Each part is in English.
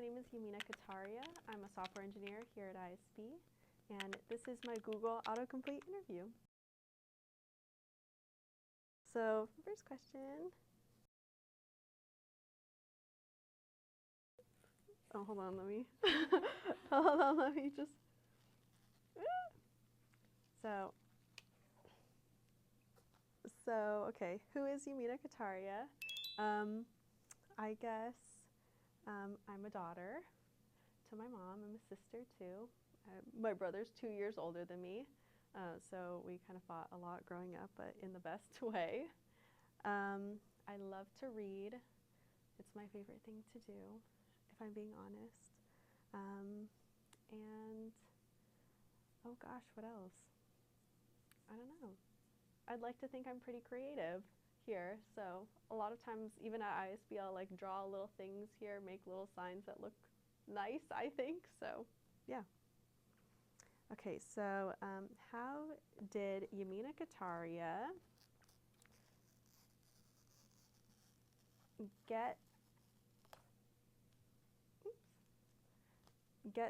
name is Yamina Katariya. I'm a software engineer here at ISB, and this is my Google Autocomplete interview. So, first question. Oh, hold on, let me just. Okay, who is Yamina Katariya? I guess I'm a daughter to my mom. I'm a sister too. My brother's 2 years older than me, so we kind of fought a lot growing up, but in the best way. I love to read. It's my favorite thing to do, if I'm being honest. And oh gosh, what else? I don't know. I'd like to think I'm pretty creative here, so a lot of times even at ISB I'll like draw little things here, make little signs that look nice, I think, so yeah. Okay, so how did Yamina Katariya get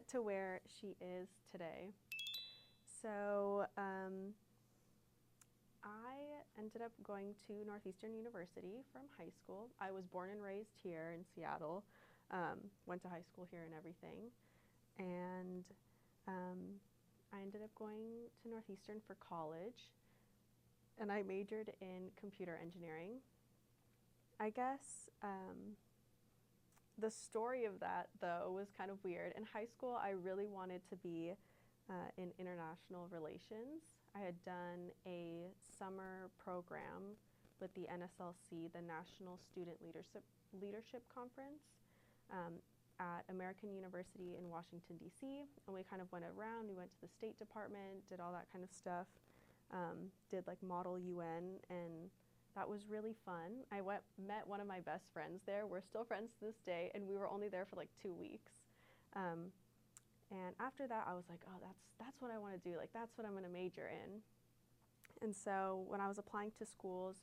to where she is today? So I ended up going to Northeastern University from high school. I was born and raised here in Seattle, went to high school here and everything, and I ended up going to Northeastern for college, and I majored in computer engineering. I guess the story of that, though, was kind of weird. In high school, I really wanted to be in international relations. I had done a summer program with the NSLC, the National Student Leadership Conference, at American University in Washington, D.C., and we kind of went around. We went to the State Department, did all that kind of stuff, did like Model UN, and that was really fun. I met one of my best friends there. We're still friends to this day, and we were only there for like 2 weeks. And after that, I was like, oh, that's what I want to do. Like, that's what I'm going to major in. And so when I was applying to schools,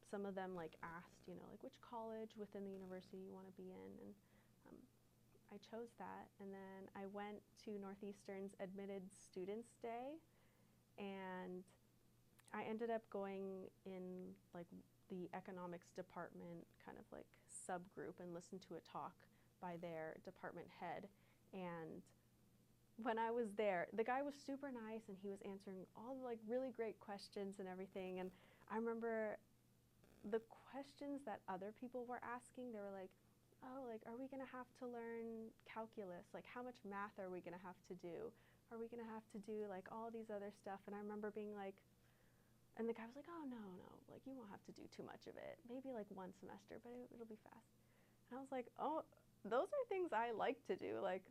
some of them like asked, like which college within the university you want to be in. And I chose that. And then I went to Northeastern's Admitted Students Day, and I ended up going in like the economics department kind of like subgroup and listened to a talk by their department head. And when I was there, the guy was super nice, and he was answering all the like really great questions and everything. And I remember the questions that other people were asking, they were like, oh, like, are we gonna have to learn calculus? Like, how much math are we gonna have to do? Are we gonna have to do like all these other stuff? And I remember being like, and the guy was like, oh, no, like you won't have to do too much of it. Maybe like 1 semester, but it'll be fast. And I was like, oh, those are things I like to do. Like,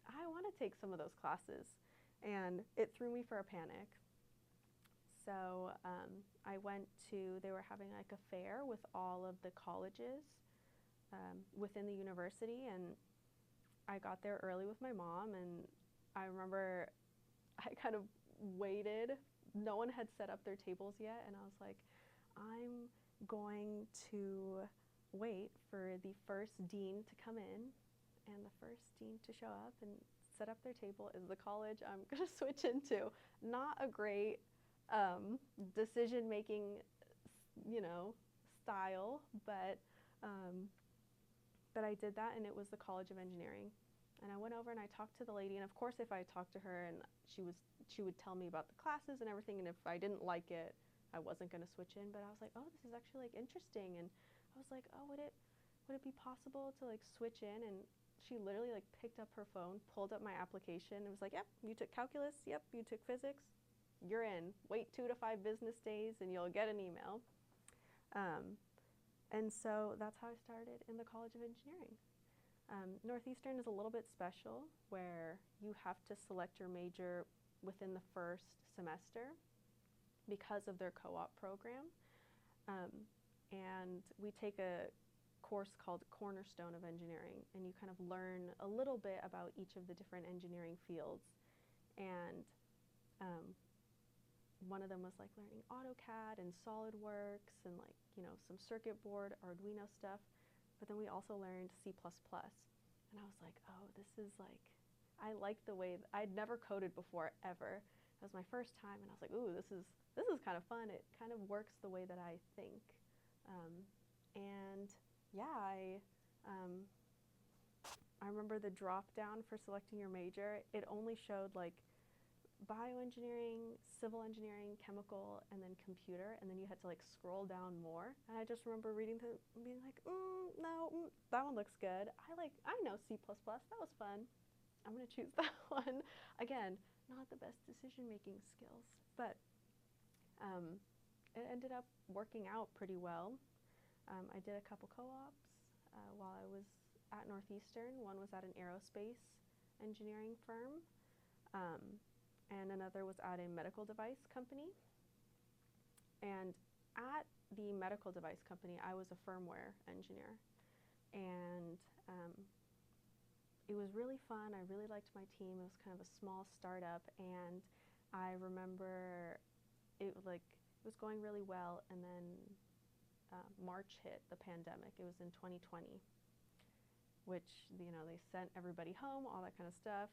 I want to take some of those classes. And it threw me for a panic. So I went to, they were having like a fair with all of the colleges within the university, and I got there early with my mom, and I remember I kind of waited. No one had set up their tables yet, and I was like, I'm going to wait for the first dean to come in, and the first dean to show up and set up their table is the college I'm going to switch into. Not a great decision-making, style, but I did that, and it was the College of Engineering. And I went over and I talked to the lady, and of course if I talked to her, and she would tell me about the classes and everything, and if I didn't like it, I wasn't going to switch in. But I was like, oh, this is actually like interesting, and I was like, oh, would it be possible to like switch in? And she literally like picked up her phone, pulled up my application, and was like, yep, you took calculus, yep, you took physics, you're in. Wait 2 to 5 business days and you'll get an email. And so that's how I started in the College of Engineering. Northeastern is a little bit special, where you have to select your major within the first semester because of their co-op program. And we take a course called Cornerstone of Engineering, and you kind of learn a little bit about each of the different engineering fields. And one of them was like learning AutoCAD and SolidWorks and like, some circuit board, Arduino stuff. But then we also learned C++. And and I was like, oh, this is like, I like the way, I'd never coded before, ever. It was my first time, and I was like, ooh, this is kind of fun. It kind of works the way that I think. And yeah, I remember the drop down for selecting your major. It only showed like bioengineering, civil engineering, chemical, and then computer, and then you had to like scroll down more. And I just remember reading through and being like, no, that one looks good. I know C++, that was fun. I'm gonna choose that one. Again, not the best decision-making skills, but it ended up working out pretty well. I did a couple co-ops while I was at Northeastern. One was at an aerospace engineering firm, and another was at a medical device company. And at the medical device company, I was a firmware engineer. And it was really fun. I really liked my team. It was kind of a small startup, and I remember it was going really well, and then March hit, the pandemic. It was in 2020, which, they sent everybody home, all that kind of stuff.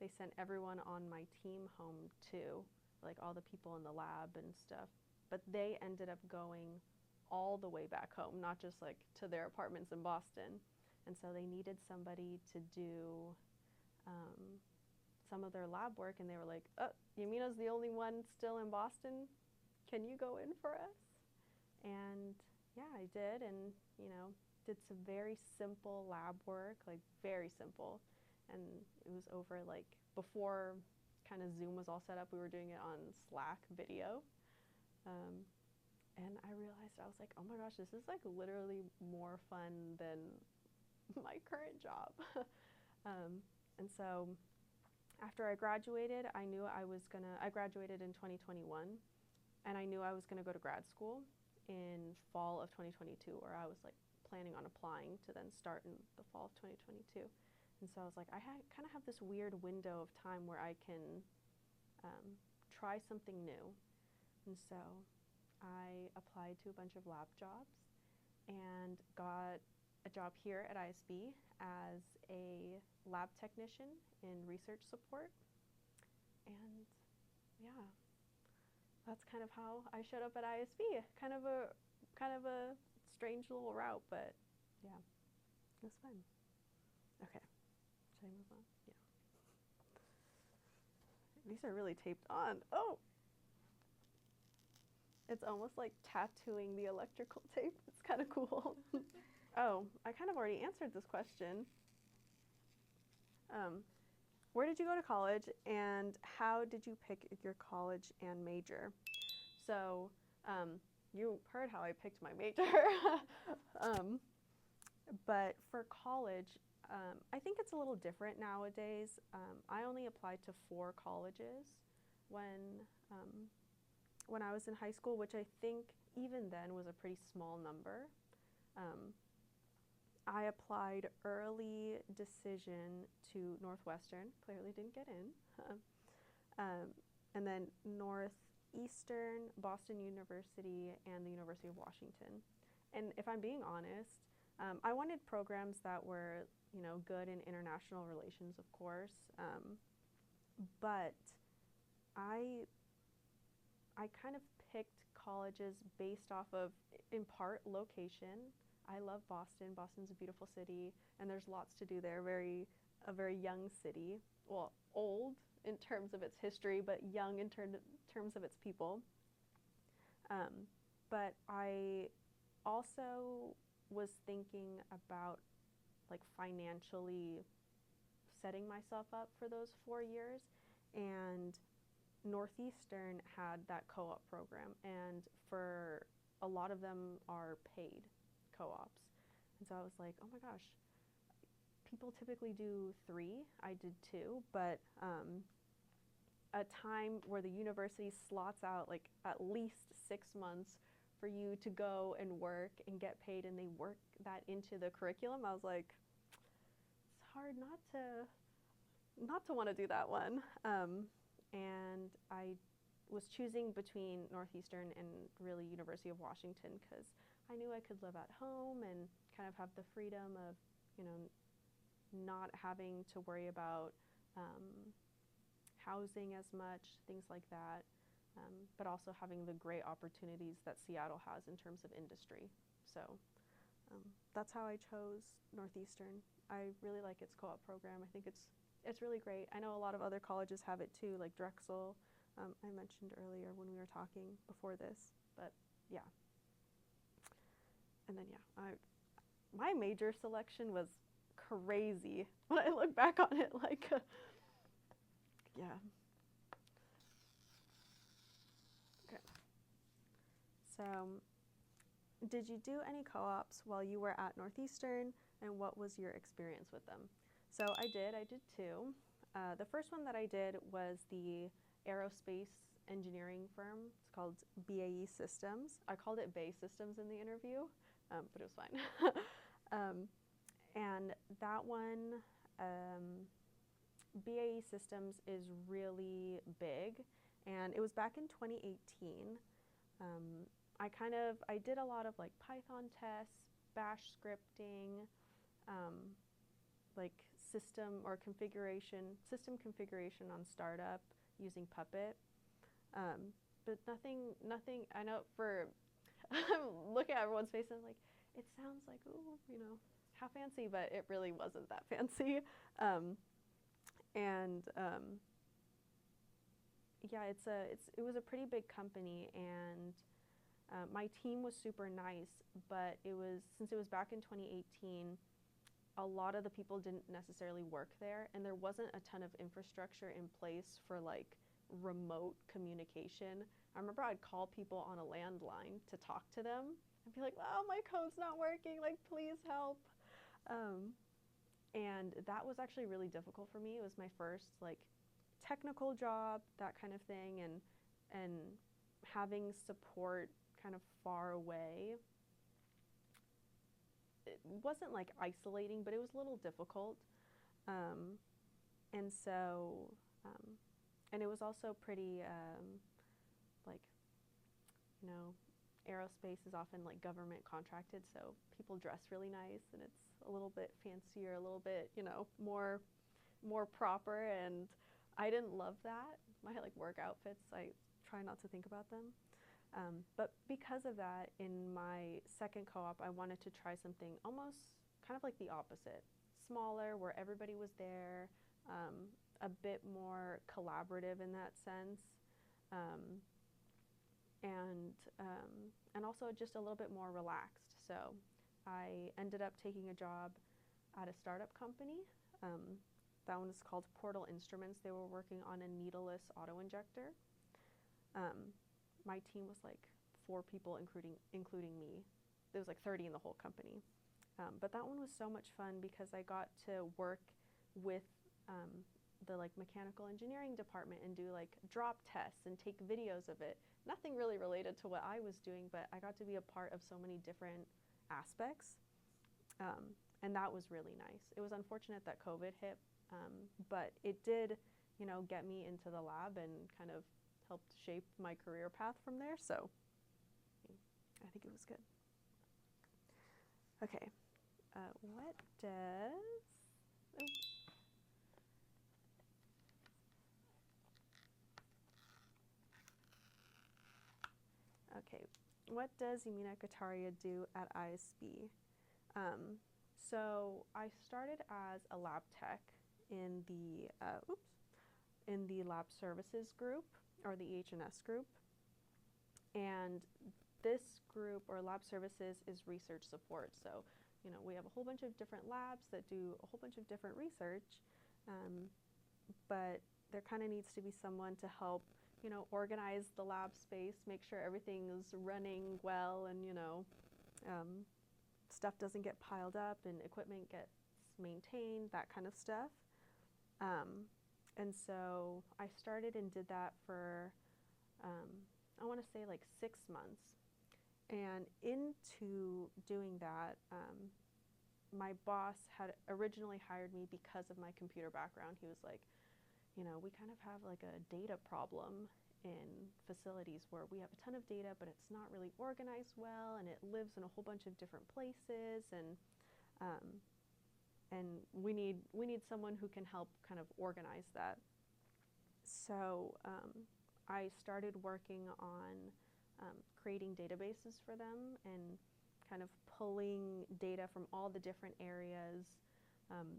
They sent everyone on my team home too, like all the people in the lab and stuff. But they ended up going all the way back home, not just like to their apartments in Boston. And so they needed somebody to do some of their lab work, and they were like, oh, Yamina's the only one still in Boston. Can you go in for us? And yeah, I did, and did some very simple lab work, like very simple. And it was over like before kind of Zoom was all set up, we were doing it on Slack video. And I realized, I was like, oh my gosh, this is like literally more fun than my current job. And so after I graduated, I knew I graduated in 2021, and I knew I was gonna go to grad school in fall of 2022, or I was like planning on applying to then start in the fall of 2022. And so I was like, I kind of have this weird window of time where I can try something new. And so I applied to a bunch of lab jobs and got a job here at ISB as a lab technician in research support. And yeah, that's kind of how I showed up at ISB. Kind of a strange little route, but yeah, it was fun. Okay, should I move on? Yeah. These are really taped on. Oh! It's almost like tattooing the electrical tape. It's kind of cool. Oh, I kind of already answered this question. Where did you go to college, and how did you pick your college and major? So you heard how I picked my major. But for college, I think it's a little different nowadays. I only applied to 4 colleges when I was in high school, which I think even then was a pretty small number. I applied early decision to Northwestern, clearly didn't get in, and then Northeastern, Boston University, and the University of Washington. And if I'm being honest, I wanted programs that were, good in international relations, of course, but I kind of picked colleges based off of, in part, location. I love Boston. Boston's a beautiful city, and there's lots to do there. A very young city. Well, old in terms of its history, but young in terms of its people. But I also was thinking about like financially setting myself up for those 4 years, and Northeastern had that co-op program, and for a lot of them are paid co-ops. And so I was like, oh my gosh, people typically do 3, I did 2, but a time where the university slots out like at least 6 months for you to go and work and get paid, and they work that into the curriculum. I was like, it's hard not to want to do that one. And I was choosing between Northeastern and really University of Washington, because I knew I could live at home and kind of have the freedom of, not having to worry about housing as much, things like that, but also having the great opportunities that Seattle has in terms of industry. So that's how I chose Northeastern. I really like its co-op program. I think it's really great. I know a lot of other colleges have it too, like Drexel, I mentioned earlier when we were talking before this, but yeah. And then my major selection was crazy when I look back on it, like, yeah. Okay. So, did you do any co-ops while you were at Northeastern, and what was your experience with them? So I did two. The first one that I did was the aerospace engineering firm. It's called BAE Systems. I called it BAE Systems in the interview, but it was fine. And that one, BAE Systems is really big, and it was back in 2018. I did a lot of like Python tests, bash scripting, like system configuration on startup using Puppet. But nothing, I know I'm looking at everyone's face and I'm like, it sounds like, ooh, you know, how fancy, but it really wasn't that fancy. Yeah, it was a pretty big company, and my team was super nice, but since it was back in 2018, a lot of the people didn't necessarily work there, and there wasn't a ton of infrastructure in place for like remote communication. I remember I'd call people on a landline to talk to them and be like, oh, my code's not working, like, please help. And that was actually really difficult for me. It was my first like technical job, that kind of thing, and having support kind of far away. It wasn't like isolating, but it was a little difficult. And so, and it was also pretty, like, you know, aerospace is often like government contracted, so people dress really nice, and it's a little bit fancier, a little bit, you know, more proper, and I didn't love that. My like work outfits, I try not to think about them. But because of that, in my second co-op, I wanted to try something almost kind of like the opposite. Smaller, where everybody was there, a bit more collaborative in that sense, and also just a little bit more relaxed. So I ended up taking a job at a startup company. That one is called Portal Instruments. They were working on a needleless auto-injector. My team was like 4 people, including me. There was like 30 in the whole company. But that one was so much fun because I got to work with the like mechanical engineering department and do like drop tests and take videos of it. Nothing really related to what I was doing, but I got to be a part of so many different aspects. And that was really nice. It was unfortunate that COVID hit, but it did, you know, get me into the lab and kind of helped shape my career path from there. So I think it was good. Okay, what does, okay, what does Yamina Katariya do at ISB? So I started as a lab tech in the lab services group, or the H&S group. And this group, or lab services, is research support. So, you know, we have a whole bunch of different labs that do a whole bunch of different research, but there kind of needs to be someone to help, you know, organize the lab space, make sure everything is running well, and, you know, stuff doesn't get piled up and equipment gets maintained, that kind of stuff. And so I started and did that for, I want to say like 6 months. And into doing that, my boss had originally hired me because of my computer background. He was like, you know, we kind of have like a data problem in facilities where we have a ton of data, but it's not really organized well, and it lives in a whole bunch of different places. And and we need someone who can help kind of organize that. So I started working on creating databases for them and kind of pulling data from all the different areas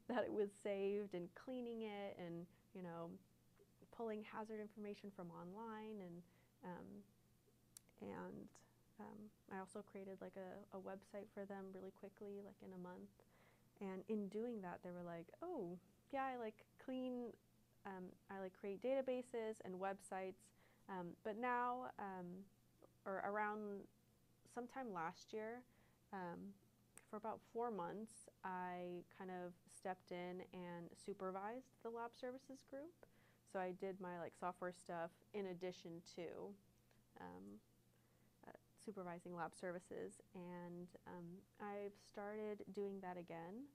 that it was saved, and cleaning it, and pulling hazard information from online, and I also created like a website for them really quickly, like in a month. And in doing that, they were like, oh yeah, I like create databases and websites, but now or around sometime last year, for about 4 months, I kind of stepped in and supervised the lab services group. So I did my like software stuff in addition to supervising lab services, and I've started doing that again.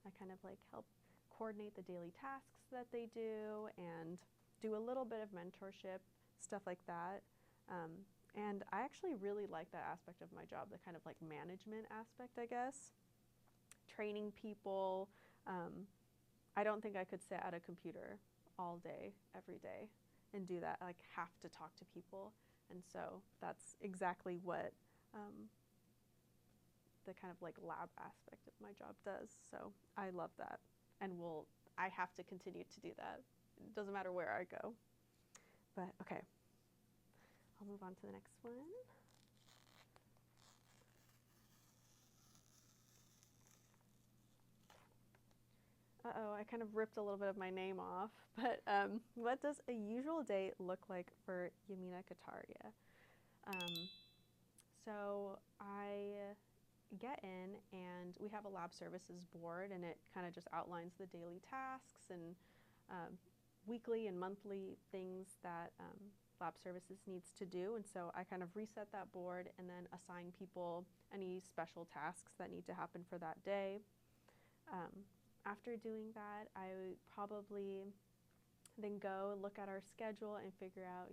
I kind of like help coordinate the daily tasks that they do and do a little bit of mentorship, stuff like that. And I actually really like that aspect of my job, the kind of like management aspect, I guess. Training people. I don't think I could sit at a computer all day, every day, and do that. I like have to talk to people. And so that's exactly what the kind of like lab aspect of my job does. So I love that, and I have to continue to do that. It doesn't matter where I go. But okay, I'll move on to the next one. Uh-oh, I kind of ripped a little bit of my name off, but what does a usual day look like for Yamina Katariya? So I get in, and we have a lab services board, and it kind of just outlines the daily tasks and weekly and monthly things that lab services needs to do. And so I kind of reset that board and then assign people any special tasks that need to happen for that day. After doing that, I would probably then go look at our schedule and figure out,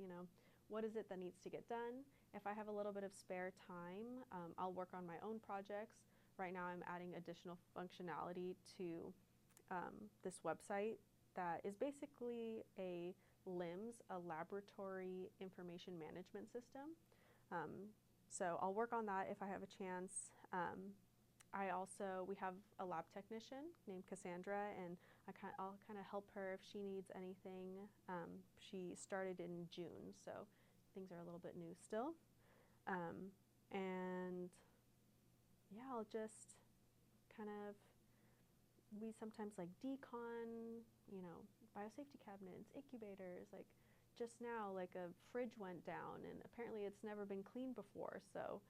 what is it that needs to get done. If I have a little bit of spare time, I'll work on my own projects. Right now I'm adding additional functionality to this website that is basically a LIMS, a laboratory information management system. So I'll work on that if I have a chance. We have a lab technician named Cassandra, and I'll kind of help her if she needs anything. She started in June, so things are a little bit new still. And yeah, I'll just kind of, we sometimes like decon, biosafety cabinets, incubators. Like just now, like a fridge went down, and apparently it's never been cleaned before, so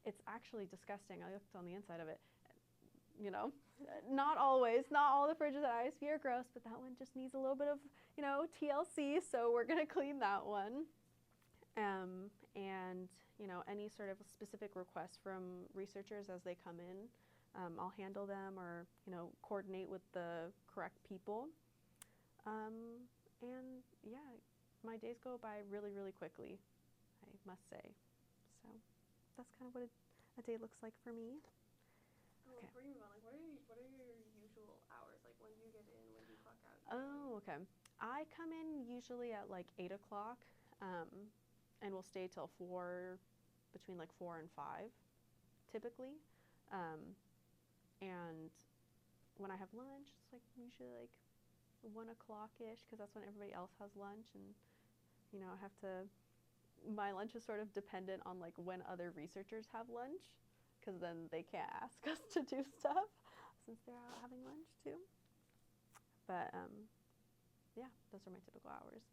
it's actually disgusting. I looked on the inside of it. Not always. Not all the fridges at ISB are gross, but that one just needs a little bit of, TLC, so we're going to clean that one. And, any sort of specific requests from researchers as they come in, I'll handle them or, coordinate with the correct people. And yeah, my days go by really, really quickly, I must say. So that's kind of what a day looks like for me. Okay. Before you move on, what are your usual hours? Like when do you get in, when do you clock out? Oh, okay. I come in usually at like 8 o'clock, and we'll stay till between like 4 and 5, typically. And when I have lunch, it's like usually like 1 o'clock-ish, because that's when everybody else has lunch, and my lunch is sort of dependent on like when other researchers have lunch, because then they can't ask us to do stuff since they're out having lunch too. But yeah, those are my typical hours.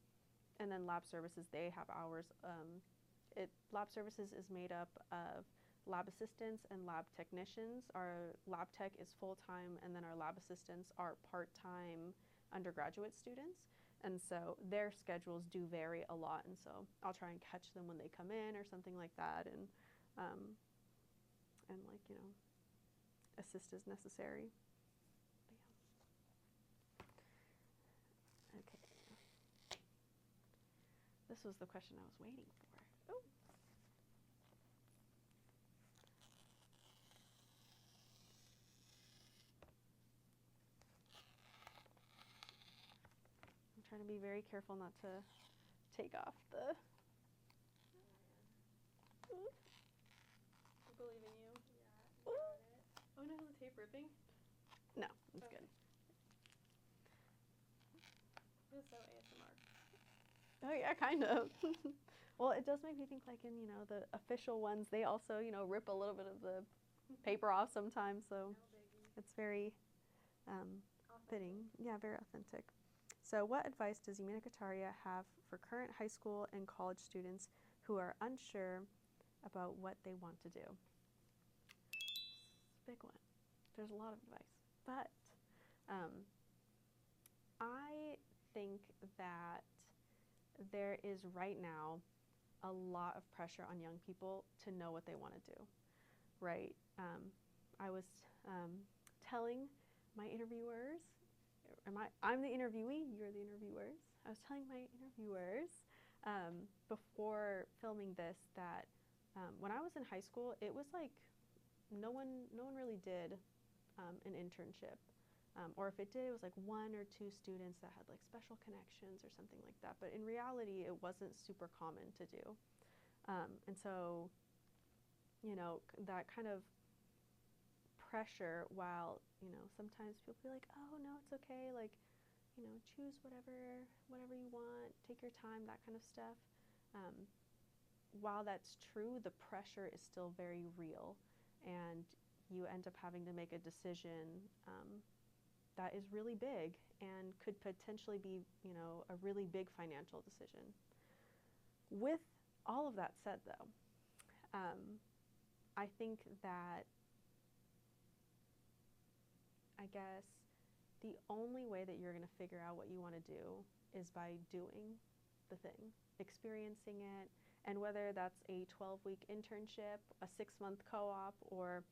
And then lab services, they have hours. Lab services is made up of lab assistants and lab technicians. Our lab tech is full-time, and then our lab assistants are part-time undergraduate students. And so their schedules do vary a lot, and so I'll try and catch them when they come in or something like that, and assist as necessary. But yeah. Okay. This was the question I was waiting for. Oh. trying to be very careful not to take off the. I believe in you. Yeah, you got it. Oh no, the tape ripping? No, it's Okay. good. It is so ASMR. Oh yeah, kind of. Well, it does make me think like in, the official ones, they also, rip a little bit of the paper off sometimes, so No biggie. it's very fitting. Yeah, very authentic. So what advice does Yamina Katariya have for current high school and college students who are unsure about what they want to do? Big one. There's a lot of advice. But I think that there is right now a lot of pressure on young people to know what they want to do, right? I was telling my interviewers, I'm the interviewee, you're the interviewers. I was telling my interviewers before filming this that when I was in high school, it was like no one really did an internship. Or if it did, it was like 1 or 2 students that had like special connections or something like that. But in reality, it wasn't super common to do. And so, that kind of pressure, while, sometimes people be like, oh, no, it's okay. Like, choose whatever you want, take your time, that kind of stuff. While that's true, the pressure is still very real. And you end up having to make a decision that is really big and could potentially be, a really big financial decision. With all of that said, though, I think that, I guess, the only way that you're going to figure out what you want to do is by doing the thing, experiencing it, and whether that's a 12-week internship, a 6-month co-op, or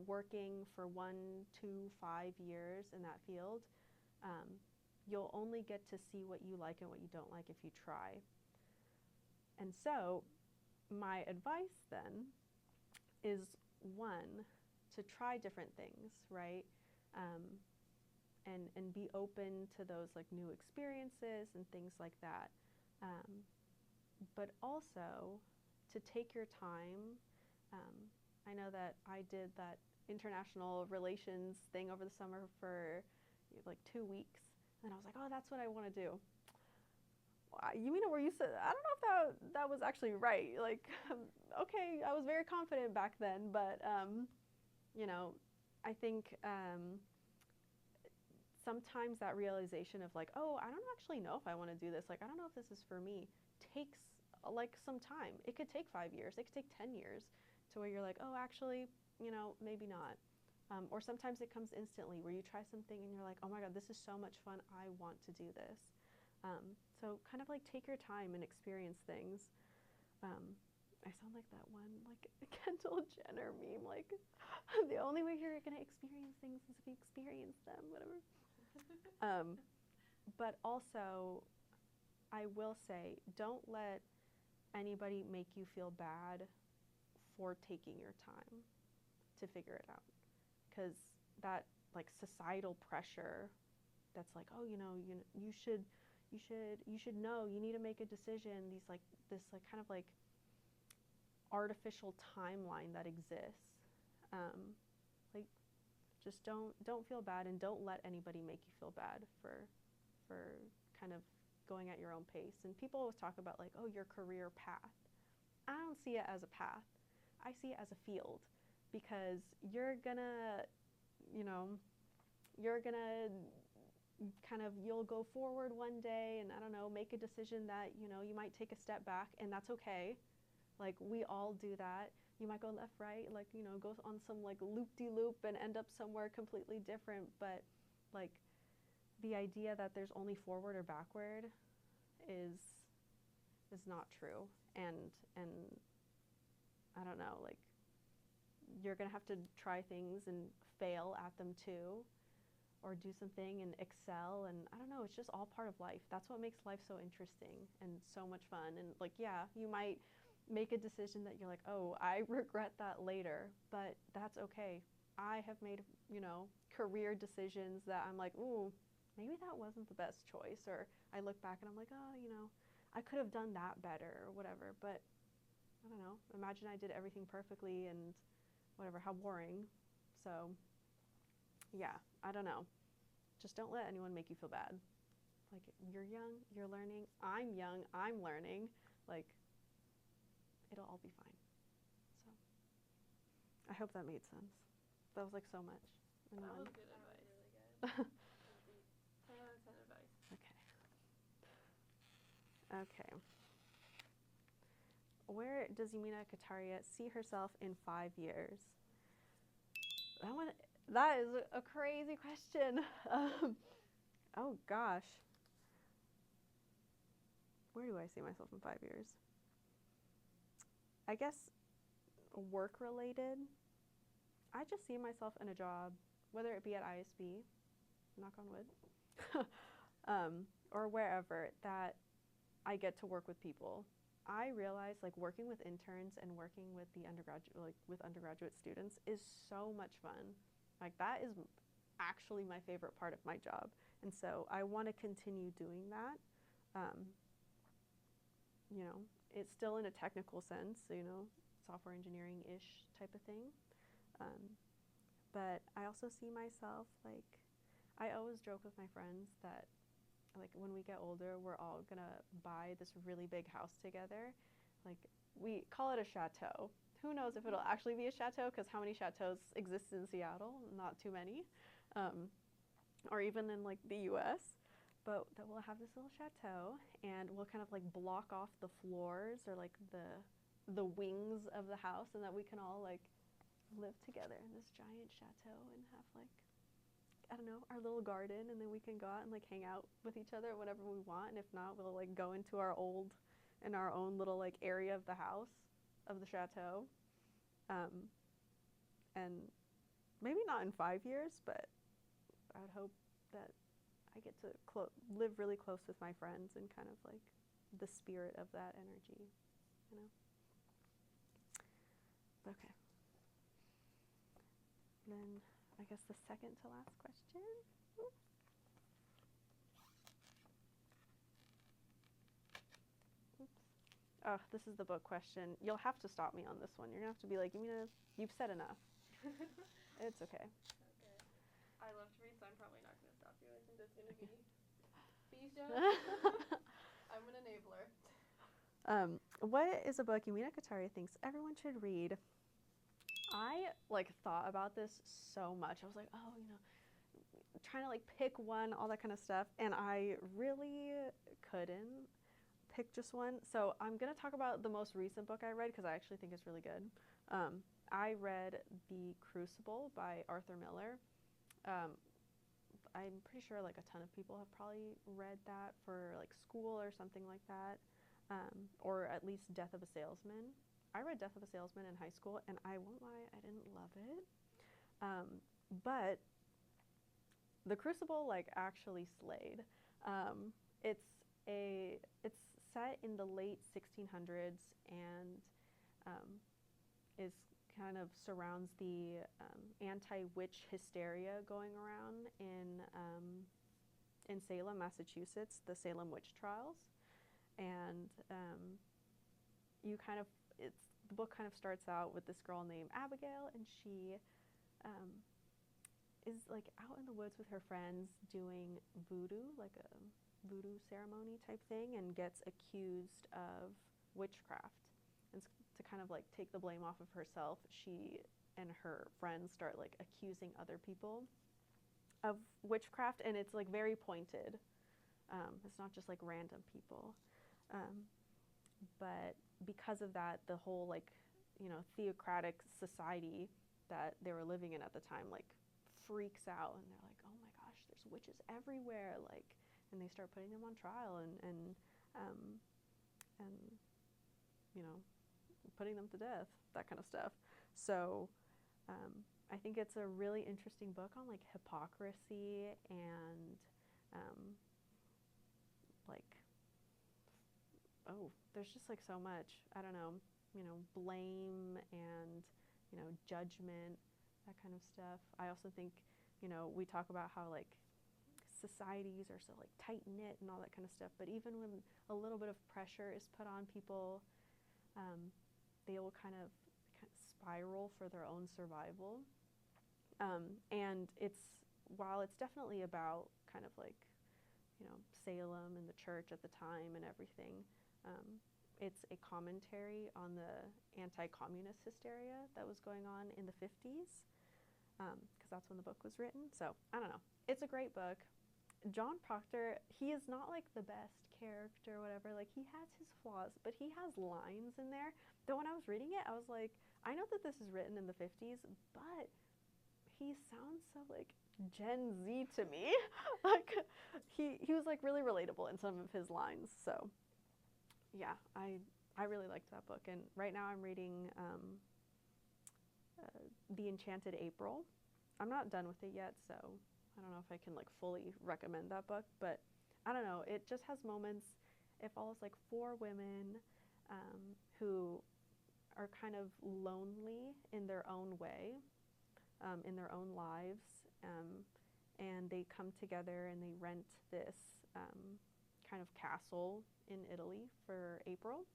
working for 1 to 5 years in that field, you'll only get to see what you like and what you don't like if you try. And so my advice then is, 1, to try different things, right? And be open to those like new experiences and things like that. But also to take your time. I know that I did that international relations thing over the summer for like 2 weeks, and I was like, oh, that's what I want to do. You mean where you said, I don't know if that was actually right. Like, okay, I was very confident back then, but I think sometimes that realization of like, oh, I don't actually know if I want to do this. Like, I don't know if this is for me, takes like some time. It could take 5 years. It could take 10 years. To where you're like, oh, actually, maybe not. Or sometimes it comes instantly where you try something and you're like, oh my God, this is so much fun. I want to do this. So kind of like take your time and experience things. I sound like that one, like Kendall Jenner meme, like the only way you're going to experience things is if you experience them, whatever. But also, I will say, don't let anybody make you feel bad for taking your time to figure it out, because that like societal pressure that's like, oh, you should know, you need to make a decision, this kind of like artificial timeline that exists. Like, just don't feel bad, and don't let anybody make you feel bad for kind of going at your own pace. And people always talk about like, oh, your career path. I don't see it as a path. I see it as a field, because you're gonna you'll go forward one day and, I don't know, make a decision that, you might take a step back, and that's okay. Like, we all do that. You might go left, right, like, go on some like loop-de-loop and end up somewhere completely different. But like, the idea that there's only forward or backward is not true. And I don't know, like, you're gonna have to try things and fail at them too, or do something and excel, and I don't know, it's just all part of life. That's what makes life so interesting and so much fun. And like, yeah, you might make a decision that you're like, oh, I regret that later, but that's okay. I have made, career decisions that I'm like, ooh, maybe that wasn't the best choice. Or I look back and I'm like, oh, I could have done that better or whatever. But I don't know. Imagine I did everything perfectly and whatever, how boring. So yeah, I don't know. Just don't let anyone make you feel bad. Like, you're young, you're learning. I'm young, I'm learning. Like, it'll all be fine. So I hope that made sense. That was like so much in That one. was good advice. Really good. 10 out of 10 advice. Okay. Where does Yamina Katariya see herself in 5 years? That is a crazy question. Oh gosh. Where do I see myself in 5 years? I guess work related. I just see myself in a job, whether it be at ISB, knock on wood, or wherever, that I get to work with people. I realize like working with interns and working with the undergraduate students is so much fun. Like, that is actually my favorite part of my job. And so I want to continue doing that. It's still in a technical sense, software engineering-ish type of thing. But I also see myself, like, I always joke with my friends that, like, when we get older, we're all gonna buy this really big house together. Like, we call it a chateau. Who knows if it'll actually be a chateau, because how many chateaus exist in Seattle? Not too many. Or even in, like, the US. But that we'll have this little chateau, and we'll kind of, like, block off the floors or, like, the wings of the house, and that we can all, like, live together in this giant chateau and have, like, I don't know, our little garden, and then we can go out and, like, hang out with each other whenever we want. And if not, we'll, like, go into our own little, like, area of the house, of the chateau. And maybe not in 5 years, but I would hope that I get to live really close with my friends and kind of, like, the spirit of that energy, Okay. Then I guess the second to last question. Oops. Oh, this is the book question. You'll have to stop me on this one. You're going to have to be like, Yamina, you've said enough. It's okay. Okay. I love to read, so I'm probably not going to stop you. I think that's going to be Bisha. I'm an enabler. What is a book Yamina Katariya thinks everyone should read? I, like, thought about this so much. I was like, trying to, like, pick one, all that kind of stuff. And I really couldn't pick just one. So I'm going to talk about the most recent book I read, because I actually think it's really good. I read The Crucible by Arthur Miller. I'm pretty sure, like, a ton of people have probably read that for, like, school or something like that. Or at least Death of a Salesman. I read Death of a Salesman in high school, and I won't lie, I didn't love it. But The Crucible, like, actually slayed. It's set in the late 1600s and is kind of surrounds the anti-witch hysteria going around in Salem, Massachusetts, the Salem witch trials. And the book kind of starts out with this girl named Abigail, and she is, like, out in the woods with her friends doing voodoo, like a voodoo ceremony type thing, and gets accused of witchcraft. And to kind of, like, take the blame off of herself, she and her friends start, like, accusing other people of witchcraft, and it's, like, very pointed. It's not just, like, random people. But because of that, the whole, like, theocratic society that they were living in at the time, like, freaks out, and they're like, oh my gosh, there's witches everywhere, like, and they start putting them on trial and putting them to death, that kind of stuff. So I think it's a really interesting book on, like, hypocrisy and there's just, like, so much, I don't know, blame and, judgment, that kind of stuff. I also think, we talk about how, like, societies are so like tight knit and all that kind of stuff. But even when a little bit of pressure is put on people, they will kind of spiral for their own survival. And while it's definitely about kind of like, Salem and the church at the time and everything, it's a commentary on the anti-communist hysteria that was going on in the 50s, because that's when the book was written. So I don't know. It's a great book. John Proctor, he is not like the best character or whatever. Like, he has his flaws, but he has lines in there that when I was reading it, I was like, I know that this is written in the 50s, but he sounds so like Gen Z to me. Like, he was like really relatable in some of his lines. So yeah, I really liked that book. And right now I'm reading The Enchanted April. I'm not done with it yet, so I don't know if I can like fully recommend that book, but I don't know. It just has moments. It follows like 4 women who are kind of lonely in their own way, in their own lives, and they come together and they rent this kind of castle in Italy for April,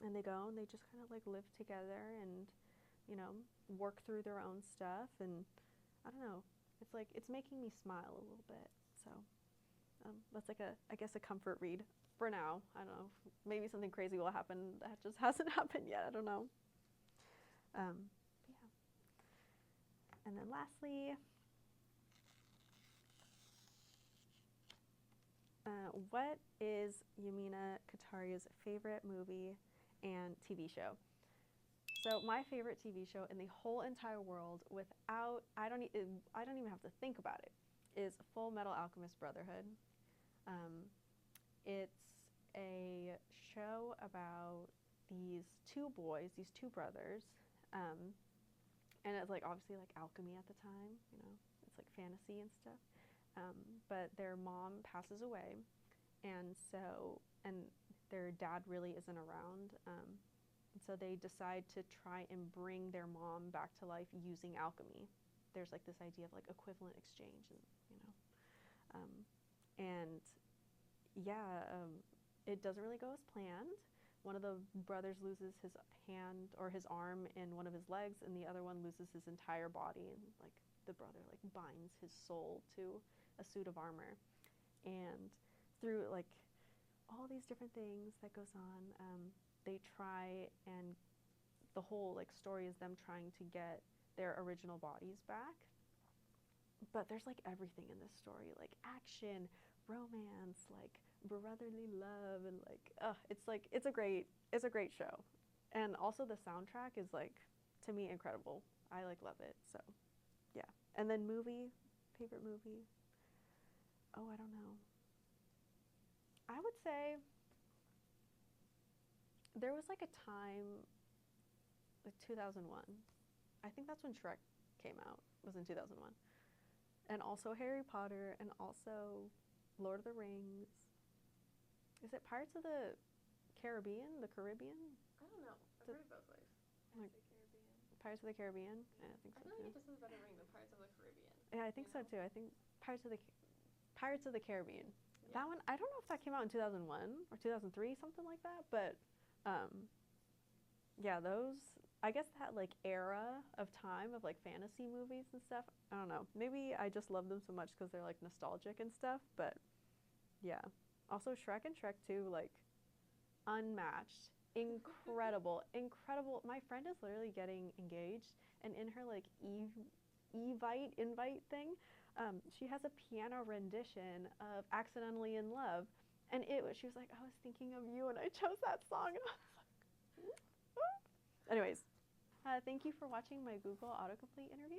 and they go and they just kind of like live together and work through their own stuff. And I don't know, it's like it's making me smile a little bit. So that's like I guess a comfort read for now. I don't know, maybe something crazy will happen that just hasn't happened yet. I don't know. Yeah. And then lastly, what is Yamina Katariya's favorite movie and TV show? So my favorite TV show in the whole entire world, I don't even have to think about it, is Full Metal Alchemist Brotherhood. It's a show about these 2 boys, these 2 brothers, and it's like obviously like alchemy at the time, it's like fantasy and stuff. But their mom passes away, and their dad really isn't around. And so they decide to try and bring their mom back to life using alchemy. There's like this idea of like equivalent exchange, and it doesn't really go as planned. One of the brothers loses his hand or his arm and one of his legs, and the other one loses his entire body, and like the brother like binds his soul to a suit of armor. And through like all these different things that goes on, they try, and the whole like story is them trying to get their original bodies back. But there's like everything in this story, like action, romance, like brotherly love, and like it's a great show. And also the soundtrack is like, to me, incredible. I like love it. So yeah. And then favorite movie, I don't know. I would say there was like a time, like 2001. I think that's when Shrek came out, was in 2001. And also Harry Potter, and also Lord of the Rings. Is it Pirates of the Caribbean? The Caribbean? I don't know. I've heard it both ways. Like, Pirates of the Caribbean. Pirates of the Caribbean? Yeah, I think so I feel too. like it just has a better ring than Pirates of the Caribbean. Yeah, I think so too. I think Pirates of the Caribbean. Yeah. That one, I don't know if that came out in 2001 or 2003, something like that. But yeah, those, I guess that like era of time of like fantasy movies and stuff, I don't know. Maybe I just love them so much because they're like nostalgic and stuff. But yeah. Also Shrek and Shrek 2, like unmatched. Incredible. Incredible. My friend is literally getting engaged, and in her like invite thing, she has a piano rendition of Accidentally in Love. And she was like, I was thinking of you and I chose that song. And I was like, anyways, thank you for watching my Google Autocomplete interview.